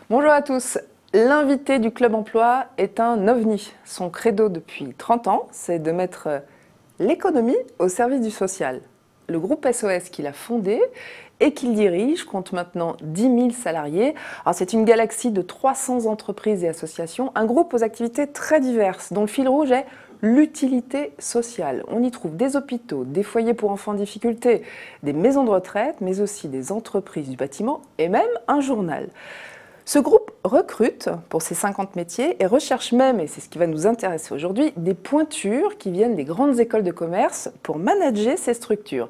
Bonjour à tous. L'invité du Club Emploi est un ovni. Son credo depuis 30 ans, c'est de mettre l'économie au service du social. Le groupe SOS qu'il a fondé et qu'il dirige compte maintenant 10 000 salariés. C'est une galaxie de 300 entreprises et associations, un groupe aux activités très diverses dont le fil rouge est l'utilité sociale. On y trouve des hôpitaux, des foyers pour enfants en difficulté, des maisons de retraite, mais aussi des entreprises du bâtiment et même un journal. Ce groupe recrute pour ses 50 métiers et recherche même, et c'est ce qui va nous intéresser aujourd'hui, des pointures qui viennent des grandes écoles de commerce pour manager ces structures.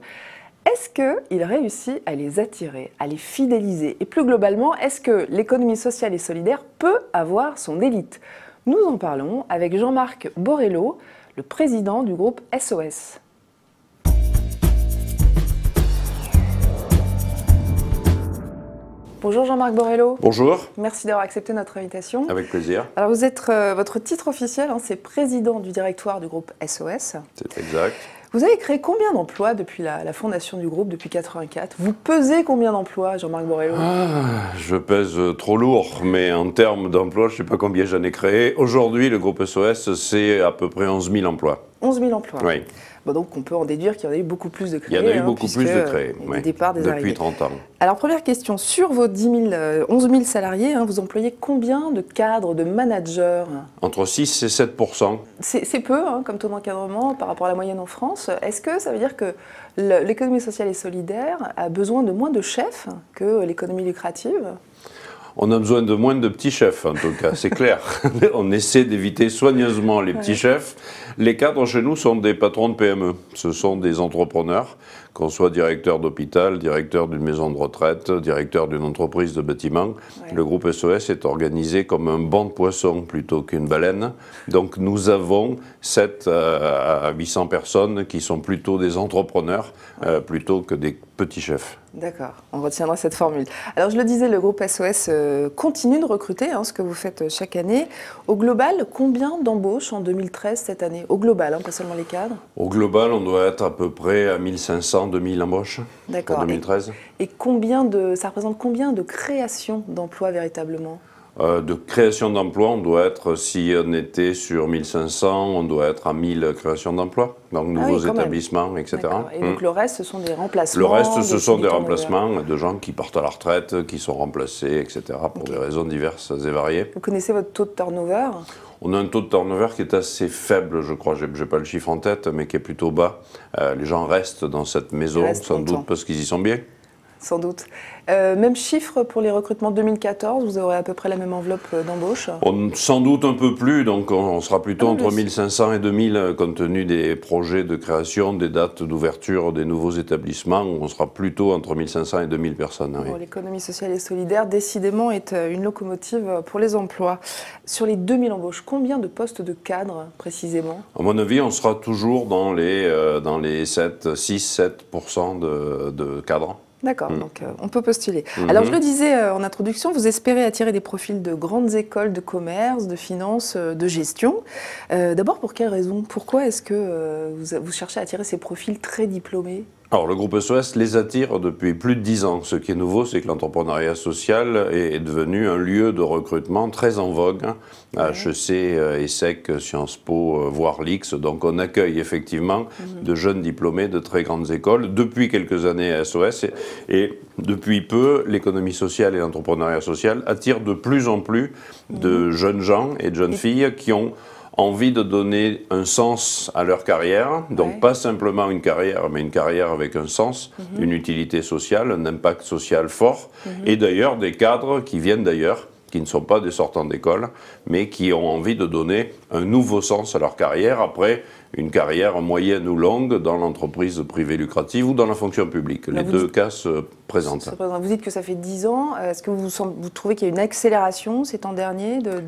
Est-ce qu'il réussit à les attirer, à les fidéliser? Et plus globalement, est-ce que l'économie sociale et solidaire peut avoir son élite? Nous en parlons avec Jean-Marc Borrello, le président du groupe SOS. Bonjour Jean-Marc Borrello. Bonjour. Merci d'avoir accepté notre invitation. Avec plaisir. Alors vous êtes, votre titre officiel, c'est président du directoire du groupe SOS. C'est exact. Vous avez créé combien d'emplois depuis la fondation du groupe, depuis 1984? Vous pesez combien d'emplois, Jean-Marc Borrello? Je pèse trop lourd, mais en termes d'emplois, je ne sais pas combien j'en ai créé. Aujourd'hui, le groupe SOS, c'est à peu près 11 000 emplois. 11 000 emplois. Oui. Bon, donc on peut en déduire qu'il y en a eu beaucoup plus de créés. Il y en a eu beaucoup plus de créés, des départs, des depuis arrivées. 30 ans. Alors première question, sur vos 11 000 salariés, vous employez combien de cadres, de managers? Entre 6 et 7%. C'est peu comme taux d'encadrement par rapport à la moyenne en France. Est-ce que ça veut dire que l'économie sociale et solidaire a besoin de moins de chefs que l'économie lucrative? On a besoin de moins de petits chefs, en tout cas, c'est clair. On essaie d'éviter soigneusement les petits chefs. Les cadres chez nous sont des patrons de PME. Ce sont des entrepreneurs, qu'on soit directeur d'hôpital, directeur d'une maison de retraite, directeur d'une entreprise de bâtiment. Ouais. Le groupe SOS est organisé comme un banc de poissons plutôt qu'une baleine. Donc nous avons 7 à 800 personnes qui sont plutôt des entrepreneurs, plutôt que des petits chefs. D'accord, on retiendra cette formule. Alors je le disais, le groupe SOS continue de recruter, ce que vous faites chaque année. Au global, combien d'embauches en 2013 cette année? Au global, pas seulement les cadres. Au global, on doit être à peu près à 1500, 2000 embauches en 2013. Et ça représente combien de création d'emplois véritablement? De création d'emplois, on doit être, si on était sur 1500, on doit être à 1000 créations d'emplois, donc nouveaux établissements, etc. Et donc le reste, ce sont des remplacements? Le reste, ce sont des remplacements de gens qui partent à la retraite, qui sont remplacés, etc. pour des raisons diverses et variées. Vous connaissez votre taux de turnover? On a un taux de turnover qui est assez faible, je crois, je n'ai pas le chiffre en tête, mais qui est plutôt bas. Les gens restent dans cette maison, sans doute parce qu'ils y sont bien. Sans doute. Même chiffre pour les recrutements 2014, vous aurez à peu près la même enveloppe d'embauche? Sans doute un peu plus, donc on sera plutôt entre 1500 et 2000 compte tenu des projets de création, des dates d'ouverture des nouveaux établissements. On sera plutôt entre 1500 et 2000 personnes. Oui. L'économie sociale et solidaire, décidément, est une locomotive pour les emplois. Sur les 2000 embauches, combien de postes de cadres précisément? À mon avis, on sera toujours dans les 6-7% de cadres. D'accord, donc on peut postuler. Alors je le disais en introduction, vous espérez attirer des profils de grandes écoles de commerce, de finance, de gestion. D'abord, pour quelles raisons? Pourquoi est-ce que vous cherchez à attirer ces profils très diplômés? Alors, le groupe SOS les attire depuis plus de 10 ans. Ce qui est nouveau, c'est que l'entrepreneuriat social est devenu un lieu de recrutement très en vogue. HEC, ESSEC, Sciences Po, voire l'IX. Donc, on accueille effectivement de jeunes diplômés de très grandes écoles depuis quelques années à SOS. Et depuis peu, l'économie sociale et l'entrepreneuriat social attirent de plus en plus de jeunes gens et de jeunes filles qui ont envie de donner un sens à leur carrière, donc pas simplement une carrière, mais une carrière avec un sens, une utilité sociale, un impact social fort, et d'ailleurs des cadres qui viennent d'ailleurs, qui ne sont pas des sortants d'école, mais qui ont envie de donner un nouveau sens à leur carrière après une carrière moyenne ou longue dans l'entreprise privée lucrative ou dans la fonction publique. Les deux cas se présentent. Vous dites que ça fait 10 ans. Est-ce que vous trouvez qu'il y a une accélération ces temps derniers de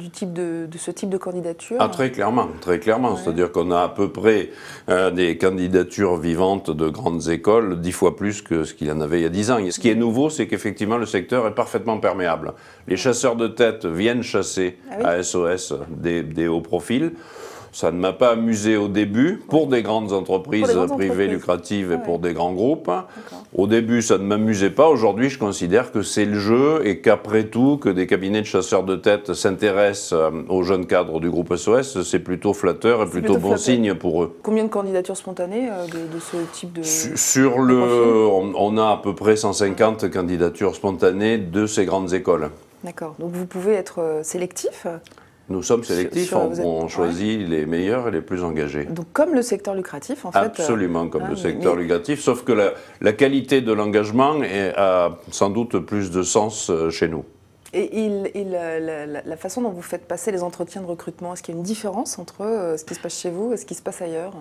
ce type de candidature? Très clairement. C'est-à-dire qu'on a à peu près des candidatures vivantes de grandes écoles 10 fois plus que ce qu'il y en avait il y a 10 ans. Et ce qui est nouveau, c'est qu'effectivement le secteur est parfaitement perméable. Les chasseurs de tête viennent chasser à SOS des hauts profils. Ça ne m'a pas amusé au début, pour des grandes entreprises privées lucratives et pour des grands groupes. Au début, ça ne m'amusait pas. Aujourd'hui, je considère que c'est le jeu et qu'après tout, que des cabinets de chasseurs de tête s'intéressent aux jeunes cadres du groupe SOS, c'est plutôt flatteur et plutôt bon signe pour eux. Combien de candidatures spontanées de ce type de... On a à peu près 150 candidatures spontanées de ces grandes écoles. D'accord. Donc vous pouvez être sélectif. Nous sommes sélectifs, on choisit les meilleurs et les plus engagés. Donc comme le secteur lucratif, en fait. Absolument, comme le secteur lucratif, sauf que la qualité de l'engagement a sans doute plus de sens chez nous. Et la façon dont vous faites passer les entretiens de recrutement, est-ce qu'il y a une différence entre ce qui se passe chez vous et ce qui se passe ailleurs ?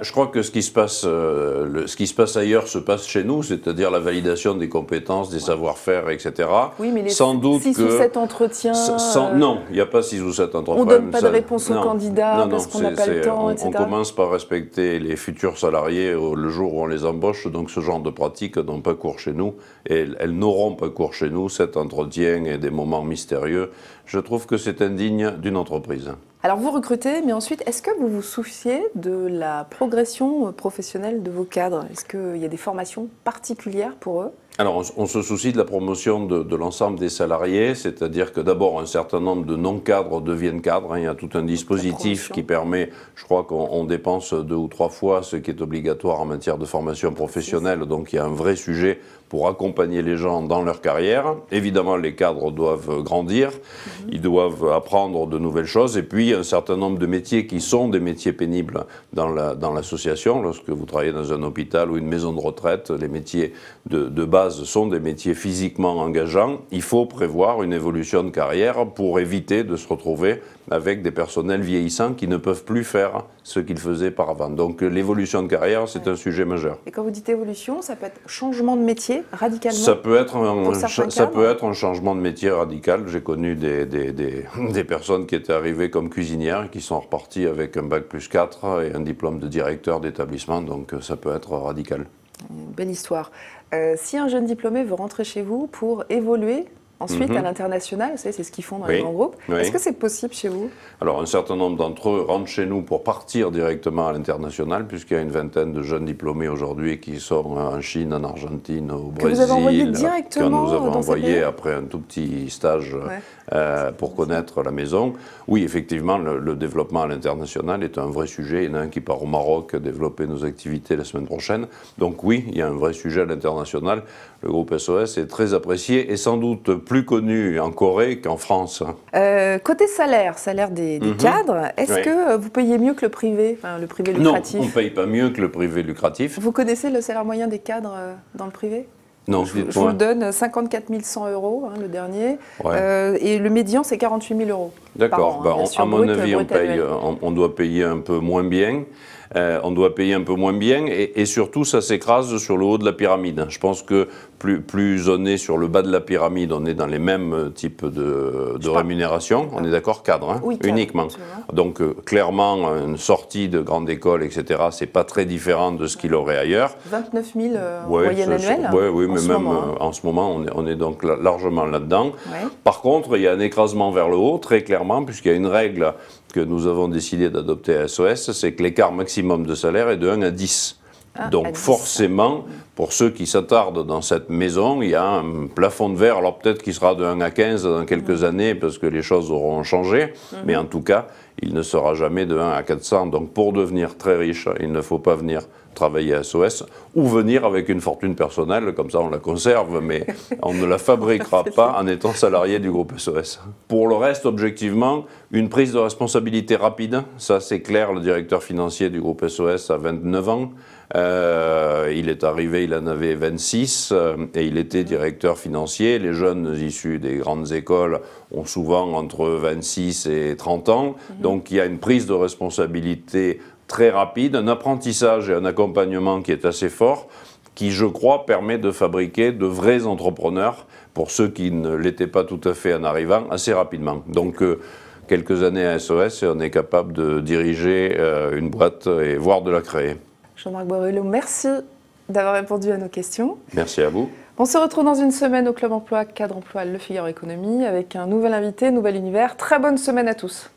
Je crois que ce qui se passe ailleurs se passe chez nous, c'est-à-dire la validation des compétences, des savoir-faire, etc. Oui, mais les sans doute 6 ou 7 entretiens... Non, il n'y a pas 6 ou 7 entretiens. On ne donne pas de réponse aux candidats parce qu'on n'a pas le temps, etc. On commence par respecter les futurs salariés le jour où on les embauche, donc ce genre de pratiques n'ont pas cours chez nous, et elles n'auront pas cours chez nous, cet entretien et des moments mystérieux. Je trouve que c'est indigne d'une entreprise. Alors vous recrutez, mais ensuite, est-ce que vous vous souciez de la progression professionnelle de vos cadres? Est-ce qu'il y a des formations particulières pour eux? Alors, on se soucie de la promotion de l'ensemble des salariés, c'est-à-dire que d'abord, un certain nombre de non-cadres deviennent cadres. Il y a tout un dispositif qui permet, je crois qu'on dépense 2 ou 3 fois ce qui est obligatoire en matière de formation professionnelle. Donc, il y a un vrai sujet pour accompagner les gens dans leur carrière. Évidemment, les cadres doivent grandir, ils doivent apprendre de nouvelles choses. Et puis, un certain nombre de métiers qui sont des métiers pénibles dans l'association. Lorsque vous travaillez dans un hôpital ou une maison de retraite, les métiers de base sont des métiers physiquement engageants. Il faut prévoir une évolution de carrière pour éviter de se retrouver avec des personnels vieillissants qui ne peuvent plus faire ce qu'ils faisaient auparavant. Donc l'évolution de carrière, c'est un sujet majeur. Et quand vous dites évolution, ça peut être changement de métier radicalement? Ça peut être un changement de métier radical. J'ai connu des personnes qui étaient arrivées comme cuisinières, qui sont reparties avec un bac+4 et un diplôme de directeur d'établissement, donc ça peut être radical. Une belle histoire. Si un jeune diplômé veut rentrer chez vous pour évoluer ensuite à l'international, c'est ce qu'ils font dans les grands groupes, est-ce que c'est possible chez vous? Alors un certain nombre d'entre eux rentrent chez nous pour partir directement à l'international, puisqu'il y a une vingtaine de jeunes diplômés aujourd'hui qui sont en Chine, en Argentine, au Brésil, que vous avez envoyé directement que nous avons dans envoyé après un tout petit stage pour connaître la maison. Oui, effectivement, le développement à l'international est un vrai sujet. Il y en a un qui part au Maroc développer nos activités la semaine prochaine. Donc oui, il y a un vrai sujet à l'international. Le groupe SOS est très apprécié et sans doute plus connu en Corée qu'en France. Côté salaire des cadres, est-ce que vous payez mieux que le privé lucratif? Non, on ne paye pas mieux que le privé lucratif. Vous connaissez le salaire moyen des cadres dans le privé? Non, je vous le donne, 54 100 euros, le dernier, et le médian c'est 48 000 euros. D'accord, à mon avis on doit payer un peu moins bien. Et surtout ça s'écrase sur le haut de la pyramide. Je pense que plus on est sur le bas de la pyramide, on est dans les mêmes types de rémunération. On est d'accord, cadre, oui, uniquement. Absolument. Donc clairement, une sortie de grande école, etc., c'est pas très différent de ce qu'il aurait ailleurs. 29 000 moyenne annuelle. Oui, mais même en ce moment, on est donc largement là-dedans. Ouais. Par contre, il y a un écrasement vers le haut, très clairement, puisqu'il y a une règle que nous avons décidé d'adopter à SOS, c'est que l'écart maximum de salaire est de 1 à 10. Donc forcément, pour ceux qui s'attardent dans cette maison, il y a un plafond de verre, alors peut-être qu'il sera de 1 à 15 dans quelques années, parce que les choses auront changé, mais en tout cas, il ne sera jamais de 1 à 400. Donc pour devenir très riche, il ne faut pas venir travailler à SOS, ou venir avec une fortune personnelle, comme ça on la conserve, mais on ne la fabriquera pas en étant salarié du groupe SOS. Pour le reste, objectivement, une prise de responsabilité rapide, ça c'est clair, le directeur financier du groupe SOS a 29 ans, il est arrivé, il en avait 26, et il était directeur financier. Les jeunes issus des grandes écoles ont souvent entre 26 et 30 ans, donc il y a une prise de responsabilité très rapide, un apprentissage et un accompagnement qui est assez fort, qui, je crois, permet de fabriquer de vrais entrepreneurs, pour ceux qui ne l'étaient pas tout à fait en arrivant, assez rapidement. Donc, quelques années à SOS et on est capable de diriger une boîte et voire de la créer. Jean-Marc Borrello, merci d'avoir répondu à nos questions. Merci à vous. On se retrouve dans une semaine au Club Emploi, Cadre Emploi, Le Figaro Économie, avec un nouvel invité, nouvel univers. Très bonne semaine à tous.